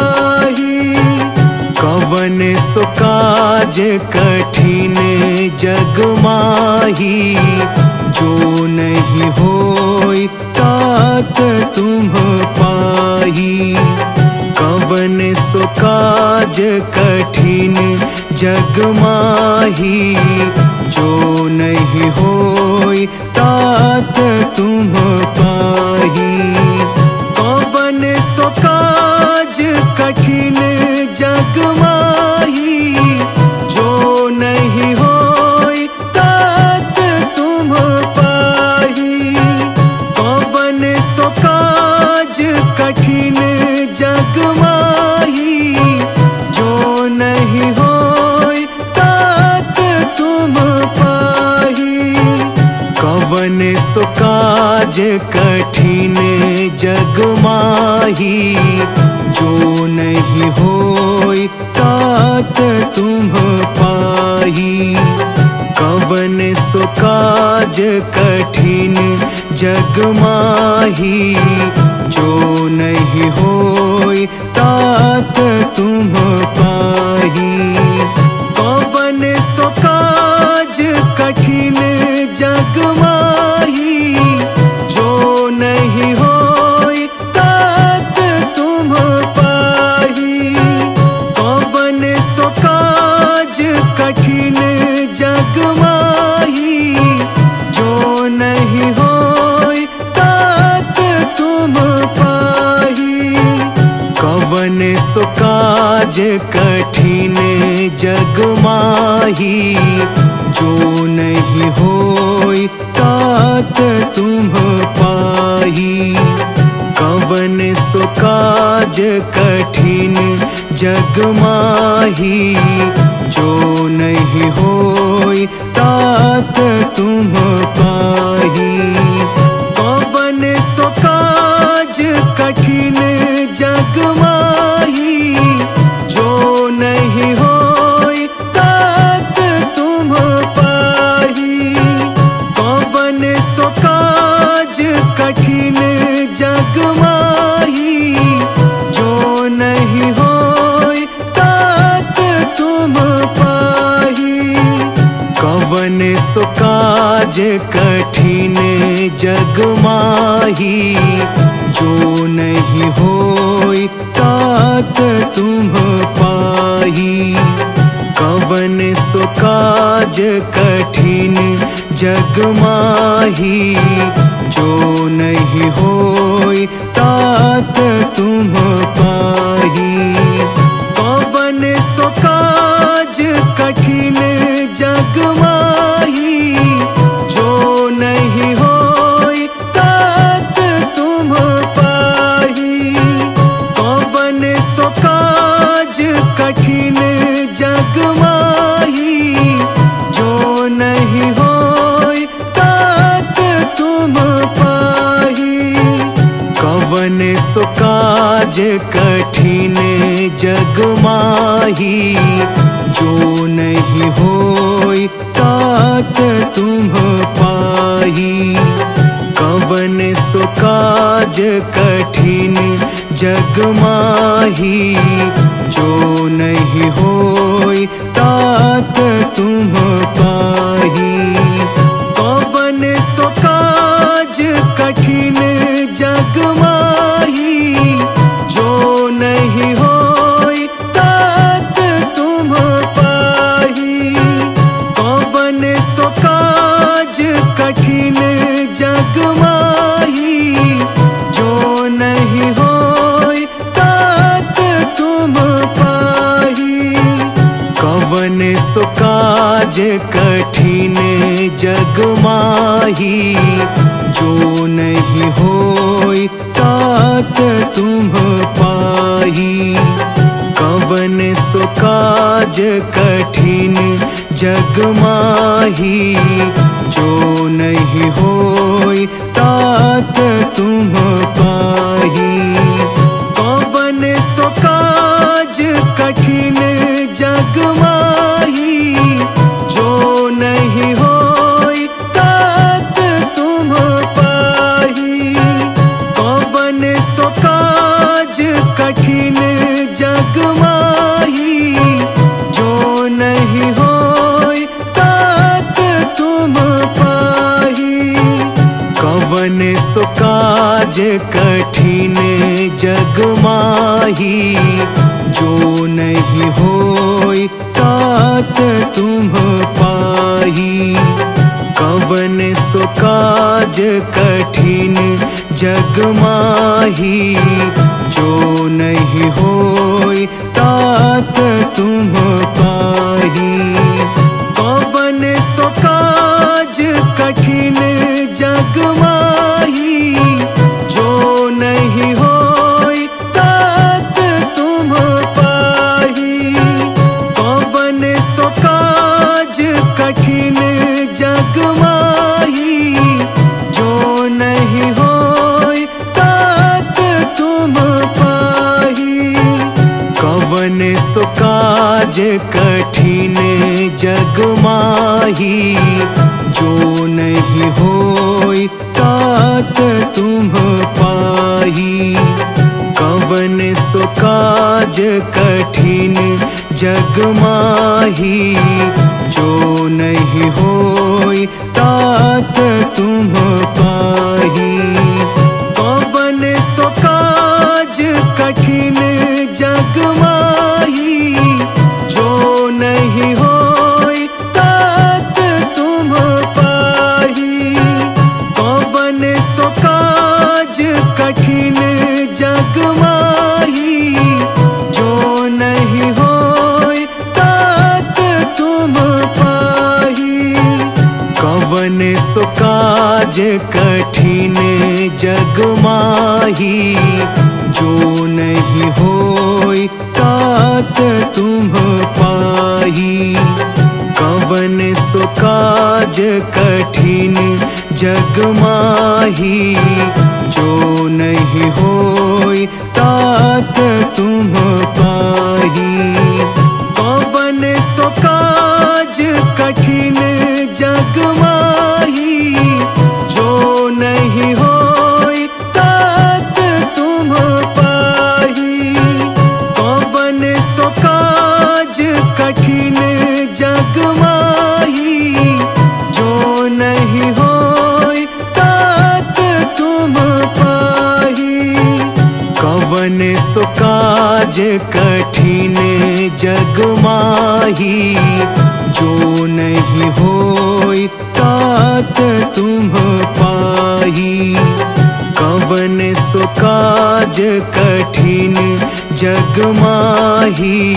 पाही। कवन सो काज कठिन जग माही, जो नहीं होई तात तुम पाही। कवन सो काज कठिन जग माही, जो नहीं होई तात तुम पाही। कवन सो काज कठिन जग माही, जो नहीं होई तात तुम पाही। कवन सो काज कठिन जग माही, जो नहीं होई तात तुम पाही। कठिन जग माही, जो नहीं होई तात तुम पाही। कवन सो काज कठिन जग माही, जो नहीं होई तात तुम पाही। कवन सो काज कठिन जग माही, जो नहीं होई तात तुम पाही। कवन सो काज कठिन जग माही, जो नहीं होई तात तुम पाही। कवन सो काज कठिन जग माही, जो नहीं होई तात तुम पाही। कवन सो काज कठिन जग माही, जो नहीं होई तात तुम पाही। कवन सो काज कठिन जग माही, जो नहीं होई तात तुम पाही। कवन सो काज कठिन जग माही, जो नहीं होई तात तुम पाही। कवन सो काज कठिन जग माही, जो नहीं होई तात तुम पाही। कवन सो काज कठिन जग माही, जो नहीं होई तात तुम पाही। कवन सो काज कठिन जग माही, जो नहीं होई तात तुम पाही। कवन सो काज कठिन जग माही, जो नहीं होई तात तुम पाही। कवन सो काज कठिन जग माही, जो नहीं होई तात तुम पाही। कवन सो काज कठिन जग माही, जो नहीं होई तात तुम पाही। कवन सो काज कठिन जग माही, जो नहीं होई तात तुम पाही। कवन सो काज कठिन जग माही, जो नहीं होई तात तुम पाही। कवन सो काज कठिन जग माही, जो नहीं होई तात तुम पाही। कवन सो काज कठिन जग माही, जो नहीं होई तात तुम पाही। कवन सो काज कठिन जग माही, जो नहीं होई तात तुम पाही। कवन सो काज कठिन जग माही, जो नहीं होई तात तुम पाही। कवन सो काज कठिन जग माही, जो नहीं होई तात तुम पाही। कवन सो काज कठिन जग माही, जो नहीं होई तात तुम पाही। कवन सो काज कठिन जग माही, जो नहीं होई तात तुम पाही। कवन सो काज कठिन जग माही, जो नहीं कठिन जग माही, जो नहीं होई तात तुम पाही। कवन सो काज कठिन जग माही, जो नहीं होई तात तुम पाही। कवन सो काज कठिन जग माही, जो नहीं होई तात तुम पाही। कवन सो काज कठिन जग माही, जो नहीं होई तात तुम पाही। कवन सो काज कठिन जग माही, जो नहीं होई तात तुम पाही। कवन सो काज कठिन जग माही, जो नहीं होई तात तुम पाही। कवन सो काज कठिन जग माही, जो नहीं होई तात तुम पाही। कवन सो काज कठिन जग माही, जो नहीं होई तात तुम पाही। कवन सो काज कठिन जग माही, जो नहीं होई तात तुम पाही। कवन सो काज कठिन जग माही,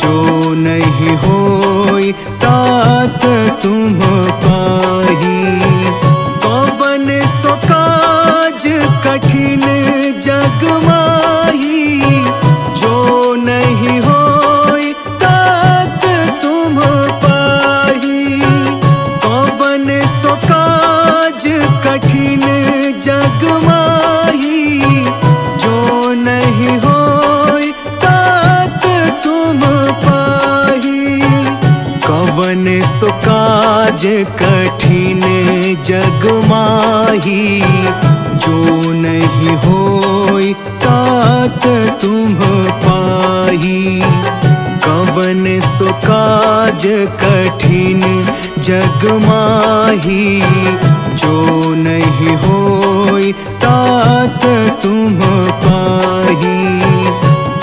जो नहीं होई तात तुम पाही। कवन सो काज कठिन जग माही, जो नहीं होई तात तुम पाही। कवन सो काज कठिन जग माही, जो नहीं होई तात तुम पाही। कवन सो काज कठिन जग माही, जो नहीं होई तात तुम पाही। कवन सो काज कठिन जग माही, जो नहीं होई तात तुम पाही।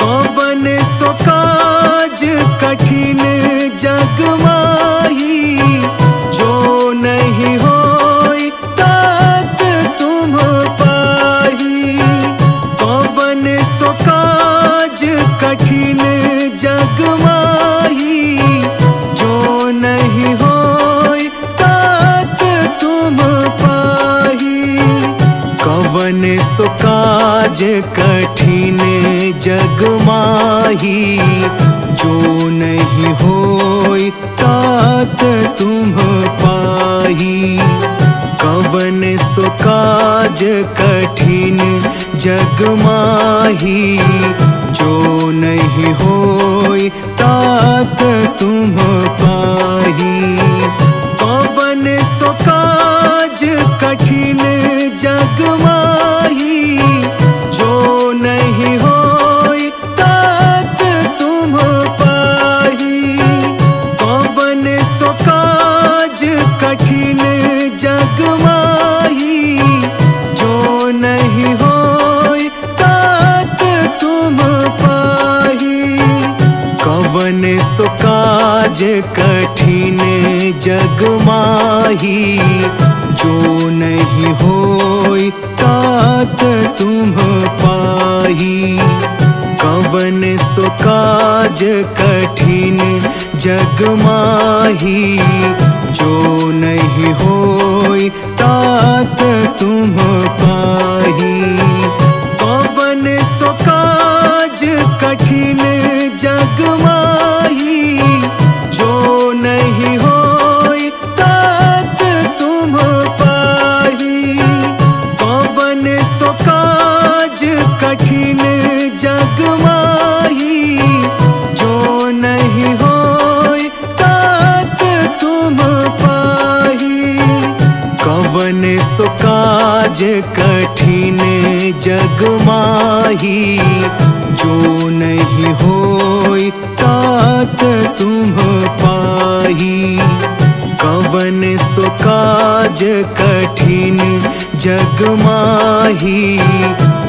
कवन सो काज कठिन जग माही, जो नहीं होई तात तुम पाही। कवन सो काज कठिन जग माही, जो नहीं होई तात तुम पाही। कवन सो काज कठिन जग माही, जो नहीं होई तात तुम पाही। कवन सो काज कठिन जग माही, जो नहीं होई तात तुम पाही। कवन सो काज कठिन जग माही, जो नहीं होई तात तुम पाही। कवन सो काज कठिन जग माही, जो नहीं होई तात तुम पाही। कवन सो काज कठिन जग माही, जो नहीं होई तात तुम पाही। कवन सो काज कठिन जग माही, जो नहीं होई तात तुम पाही। कवन सो काज कठिन जग माही, जो नहीं होई तात तुम पाही। कवन सो काज कठिन जग माही, जो नहीं होई कठिन जग माही, जो नहीं होई तात तुम पाही। कवन सो काज कठिन जग माही,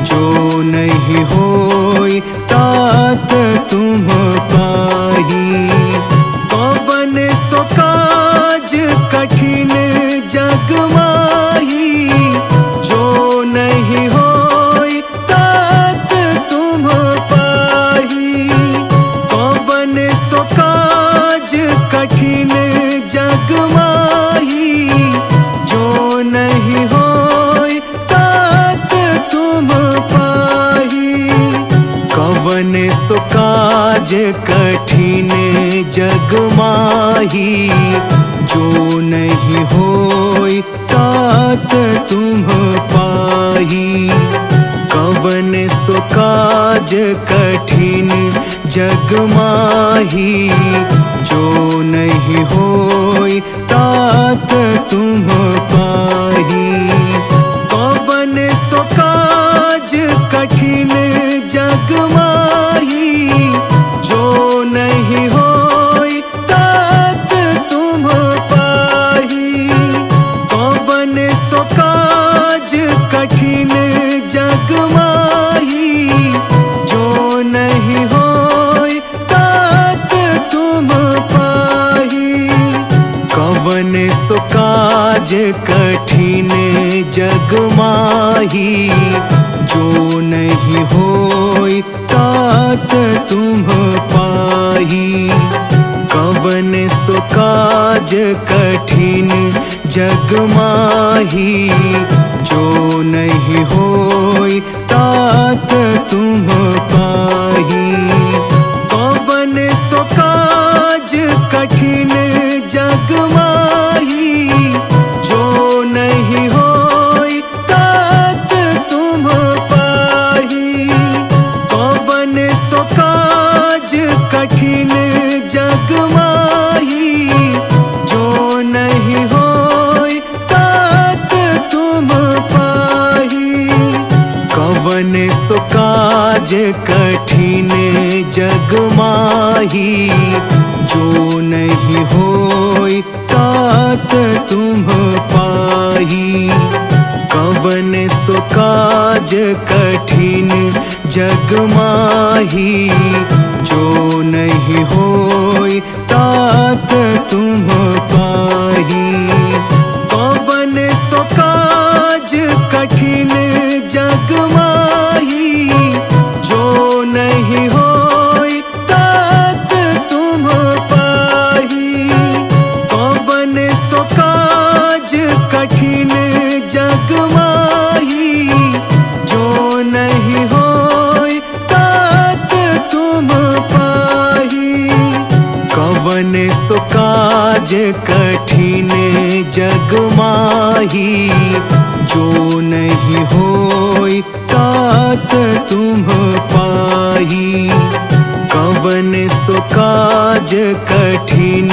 जो नहीं होई तात तुम पाही। कवन सो काज कठिन जग माही, जो नहीं होई तात तुम पाही। कवन सो काज कठिन जग माही, जो नहीं होई तात तुम पाही। कवन सो काज कठिन जग माही, जो नहीं होई तात तुम पाही। कवन सो काज कठिन जग माही, जो नहीं होई तात तुम पाही। कवन सो काज कठिन जग माही, जो नहीं होई तात तुम पाही। कवन सो काज कठिन जग माही, जो नहीं होई तात तुम पाही। कवन सो काज कठिन जग माही, जो नहीं होई तात तुम पाही। कवन सो काज कठिन जग माही, जो नहीं होई तात तुम पाही। कवन सो काज कठिन जग माही, जो नहीं होई तात तुम पाही। कवन सो काज कठिन जग माही, जो नहीं होई तात तुम पाही। कवन सो काज कठिन जग माही, जो नहीं होई तात तुम पाही। कवन सो काज कठिन जग माही, जो नहीं होई तात तुम पाही। कवन सो काज कठिन जग माही, जो नहीं होई तात तुम पाही। कवन सो काज कठिन जग माही, जो नहीं होई तात तुम पाही। कवन सो काज कठिन जग माही, जो नहीं होई तात तुम पाही। कवन सो काज कठिन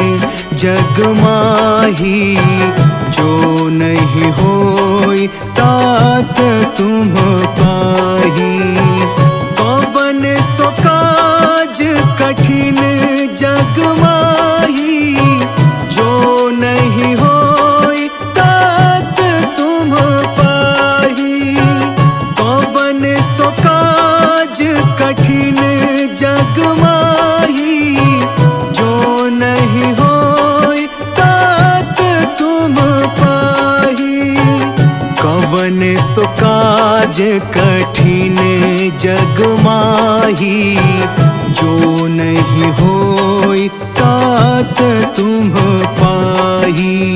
जग माही, जो नहीं होई तात तुम पाही। कवन सो काज कठिन जग माही, जो नहीं होई तात तुम पाही। कवन सो काज कठिन जग माही, जो नहीं होई तात तुम पाही। कवन सो काज कठिन जग माही, जो नहीं होई तात तुम पाही।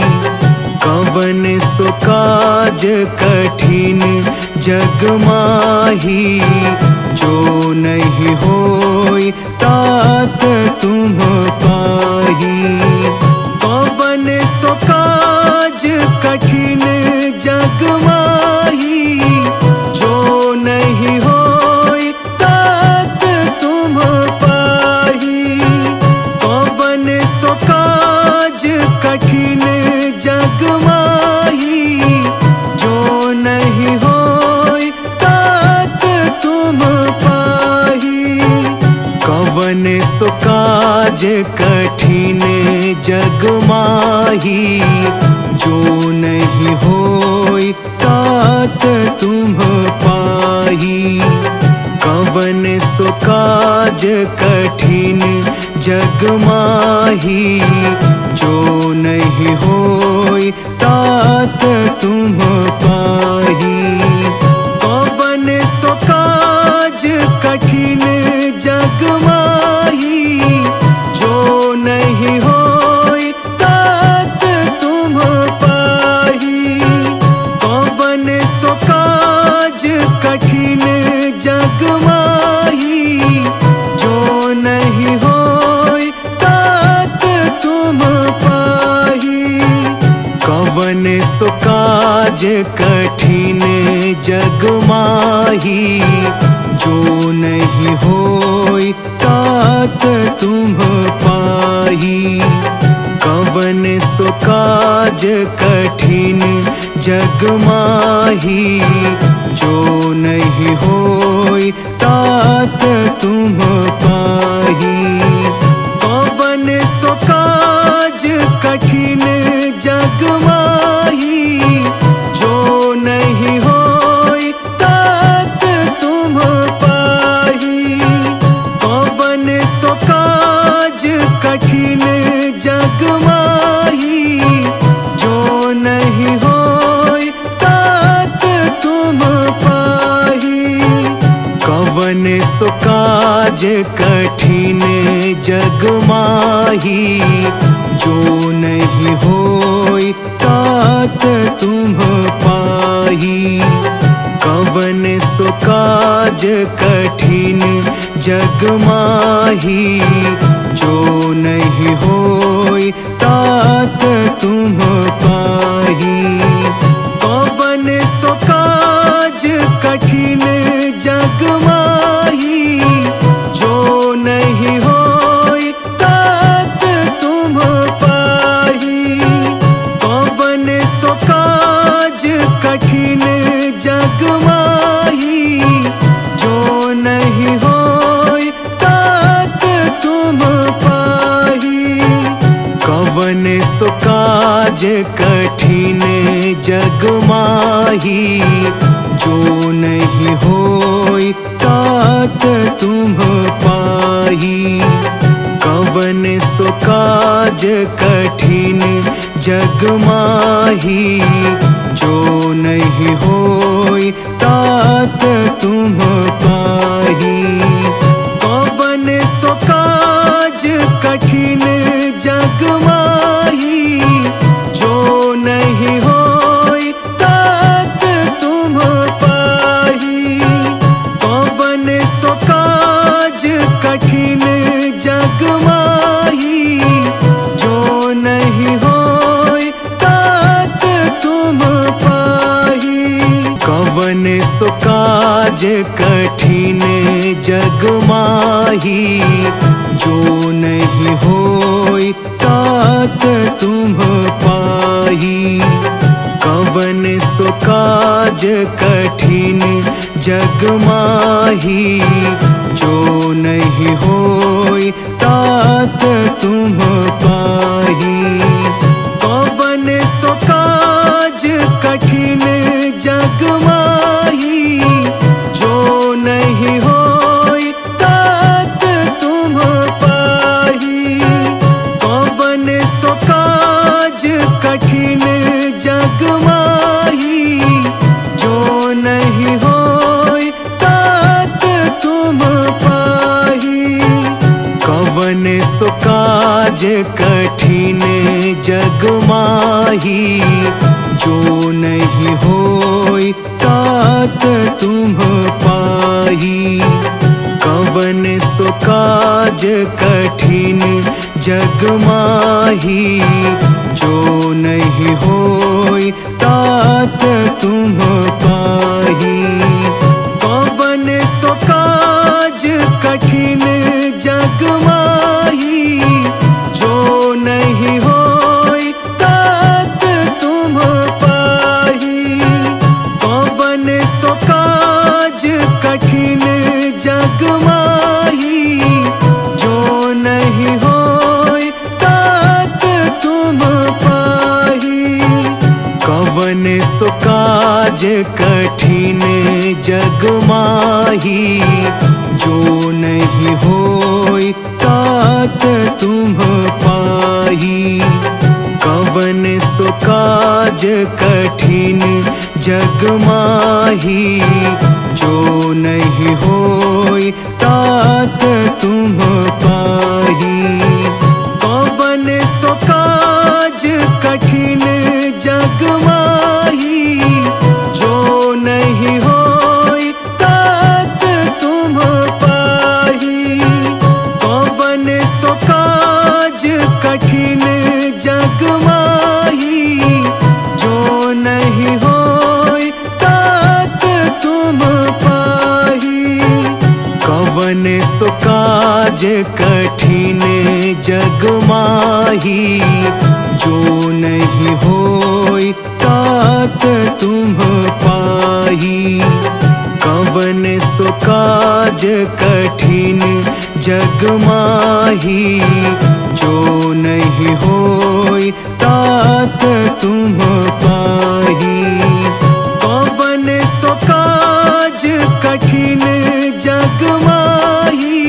कवन सो काज कठिन जग माही, जो नहीं होई तात तुम पाही। कवन सो काज कठिन जग माही, जो नहीं होई तात तुम पाही। कवन सो काज कठिन जग माही, जो नहीं जग माही, जो नहीं होई तात तुम पाही। कवन सो काज कठिन जग माही, जो नहीं होई तात तुम पाही। कवन सो काज कठिन जग माही, जो नहीं होई तात तुम पाही। कवन सो काज कठिन जग माही, जो नहीं होई तात तुम पाही। कवन सो काज कठिन जग माही, जो नहीं होई तात तुम पाही। कवन सो काज कठिन जग माही, जो नहीं होई तात तुम पाही। कवन सो काज कठिन जग माही, जो नहीं होई तात तुम पाही। कवन सो काज कठिन जग माही, जो नहीं होई तात तुम पाही। कवन सो काज कठिन जग माही, जो नहीं होई तात तुम पाही। कवन सो काज कठिन जग माही, जो नहीं होई तात तुम पाही। कवन सो काज कठिन जग माही, जो नहीं होई तात तुम पाही। कवन सो काज कठिन जग माही, जो नहीं होई तात तुम पाही। कवन सो काज कठिन जग माही, जो नहीं होई तात तुम पाही। कवन सो काज कठिन जग माही, जो नहीं होई तात तुम पाही। कवन सो काज कठिन जग माही, जो नहीं होई तात तुम पाही। कवन सो काज कठिन जग माही, जो नहीं होई तात तुम पाही। कवन सो काज कठिन जग माही, जो नहीं होई तात तुम पाही। कवन सो काज कठिन जग माही, जो नहीं होई तात तुम पाही। कवन सो काज कठिन जग माही, जो नहीं होई तात तुम पाही। कवन सो काज कठिन जग माही, जो नहीं होई तात तुम पाही। कवन सो काज कठिन जग माही, जो नहीं होई तात तुम पाही। कवन सो काज कठिन जग माही, जो नहीं होई तात तुम पाही। कवन सो काज कठिन जग माही, जो नहीं होई तात तुम पाही। कवन सो काज कठिन जग माही, जो नहीं होई तात सो काज कठिन जग माही, जो नहीं होई तात तुम पाही। कवन सो काज कठिन जग माही, जो नहीं होई तात तुम पाही। कवन सो काज कठिन जग माही, जो नहीं होई तात तुम पाही। कवन सो काज कठिन जग माही, जो नहीं होई तात तुम पाही। कवन सो काज कठिन जग माही, जो नहीं होई तात तुम पाही। कवन सो काज कठिन जग माही, जो नहीं होई तात तुम पाही। कवन सो काज कठिन जग माही,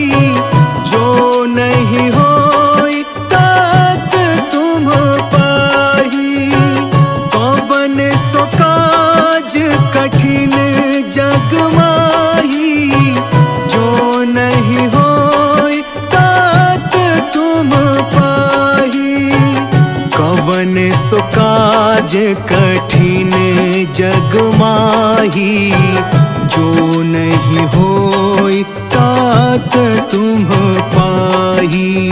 जो नहीं होई तात तुम पाही। कवन सो काज कठिन जग माही, जो नहीं होई तात तुम पाही। कवन सो काज कठिन जग माही, जो नहीं होई तात तुम पाही।